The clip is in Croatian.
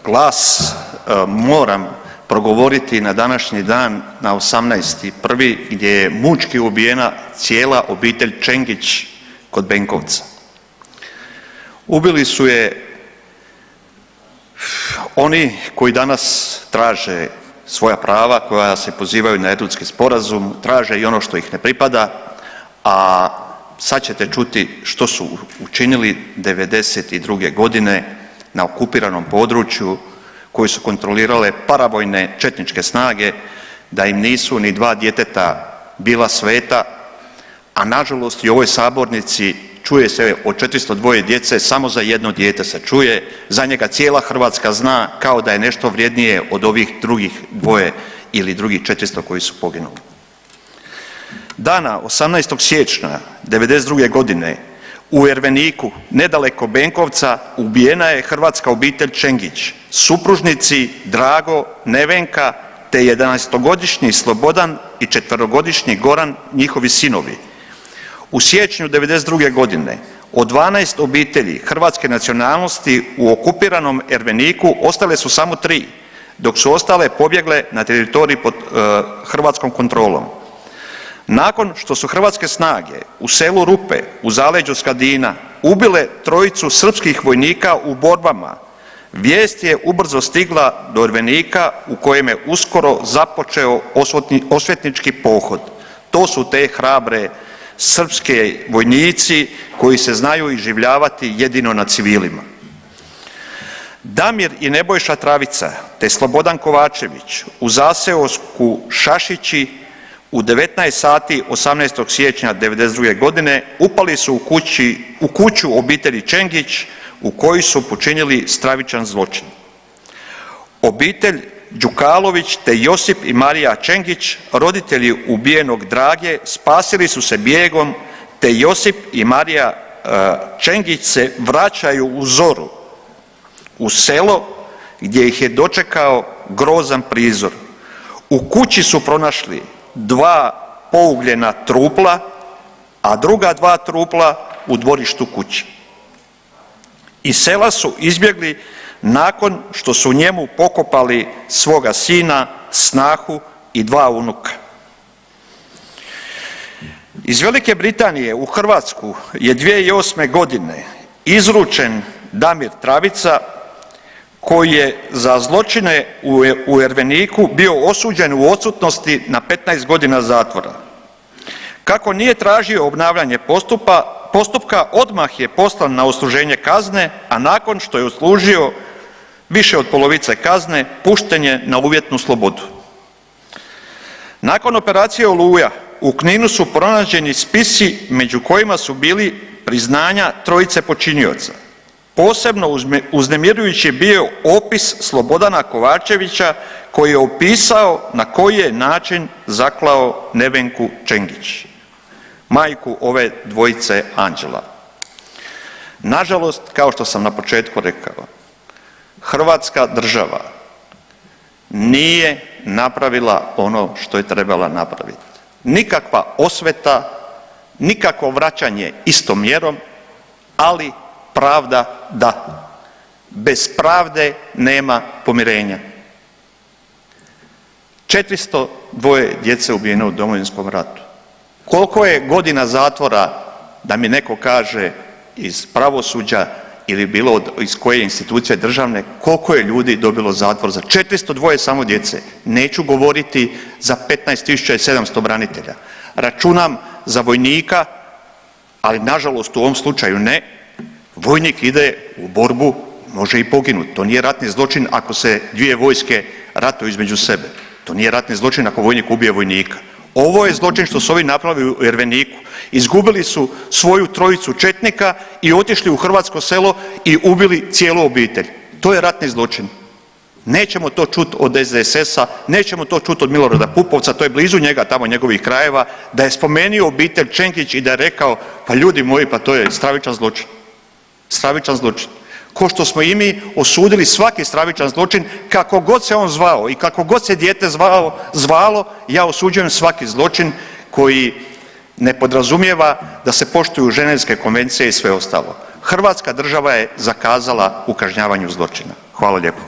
glas moram progovoriti na današnji dan, na 18.1. gdje je mučki ubijena cijela obitelj Čengić kod Benkovca. Ubili su je oni koji danas traže svoja prava, koja se pozivaju na Erdutski sporazum, traže i ono što ih ne pripada, a sad ćete čuti što su učinili '92. godine na okupiranom području koji su kontrolirale paravojne četničke snage, da im nisu ni 2 djeteta bila sveta, a nažalost i u ovoj sabornici čuje se od 402 djece, samo za 1 dijete se čuje, za njega cijela Hrvatska zna kao da je nešto vrijednije od ovih drugih 2 ili drugih 400 koji su poginuli. Dana 18. siječnja '92. godine u Erveniku, nedaleko Benkovca, ubijena je hrvatska obitelj Čengić, supružnici Drago, Nevenka te 11-godišnji Slobodan i 4-godišnji Goran, njihovi sinovi. U siječnju '92. godine od 12 obitelji hrvatske nacionalnosti u okupiranom Erveniku ostale su samo 3, dok su ostale pobjegle na teritorij pod hrvatskom kontrolom. Nakon što su hrvatske snage u selu Rupe u zaleđu Skadina ubile 3 srpskih vojnika u borbama, vijest je ubrzo stigla do Ervenika u kojem je uskoro započeo osvetnički pohod. To su te hrabre srpske vojnici koji se znaju iživljavati jedino na civilima. Damir i Nebojša Travica te Slobodan Kovačević u zaseosku Šašići u 19 sati 18. siječnja '92. godine upali su u kuću obitelji Čengić u kojoj su počinili stravičan zločin. Obitelj Đukalović te Josip i Marija Čengić, roditelji ubijenog Drage, spasili su se bijegom, te Josip i Marija Čengić se vraćaju u Zoru, u selo gdje ih je dočekao grozan prizor. U kući su pronašli 2 pougljena trupla, a druga 2 trupla u dvorištu kuće. Iz sela su izbjegli nakon što su njemu pokopali svoga sina, snahu i 2 unuka. Iz Velike Britanije u Hrvatsku je 2008. godine izručen Damir Travica koji je za zločine u Erveniku bio osuđen u odsutnosti na 15 godina zatvora. Kako nije tražio obnavljanje postupka, odmah je poslan na odsluženje kazne, a nakon što je odslužio više od polovice kazne, pušten je na uvjetnu slobodu. Nakon operacije Oluja u Kninu su pronađeni spisi među kojima su bili priznanja 3 počinioca. Posebno uznemirujući je bio opis Slobodana Kovačevića koji je opisao na koji je način zaklao Nevenku Čengić, majku ove 2 anđela. Nažalost, kao što sam na početku rekao, Hrvatska država nije napravila ono što je trebala napraviti. Nikakva osveta, nikakvo vraćanje istom mjerom, ali pravda da. Bez pravde nema pomirenja. 402 djece ubijeno u Domovinskom ratu. Koliko je godina zatvora, da mi neko kaže, iz pravosuđa ili bilo iz koje institucije državne, koliko je ljudi dobilo zatvor za 402 samo djece? Neću govoriti za 15.700 branitelja. Računam za vojnika, ali nažalost u ovom slučaju ne. Vojnik ide u borbu, može i poginuti. To nije ratni zločin ako se 2 vojske ratuju između sebe. To nije ratni zločin ako vojnik ubije vojnika. Ovo je zločin što su ovi napravili u Erveniku. Izgubili su svoju 3 četnika i otišli u hrvatsko selo i ubili cijelu obitelj. To je ratni zločin. Nećemo to čuti od SDSS-a, nećemo to čuti od Milorada Pupovca, to je blizu njega, tamo njegovih krajeva, da je spomenuo obitelj Čengić i da je rekao, pa ljudi moji, pa to je stravičan zločin. Stravičan zločin. Ko što smo i mi osudili svaki stravičan zločin, kako god se on zvao i kako god se dijete zvalo, ja osuđujem svaki zločin koji ne podrazumijeva da se poštuju Ženevske konvencije i sve ostalo. Hrvatska država je zakazala u kažnjavanju zločina. Hvala lijepo.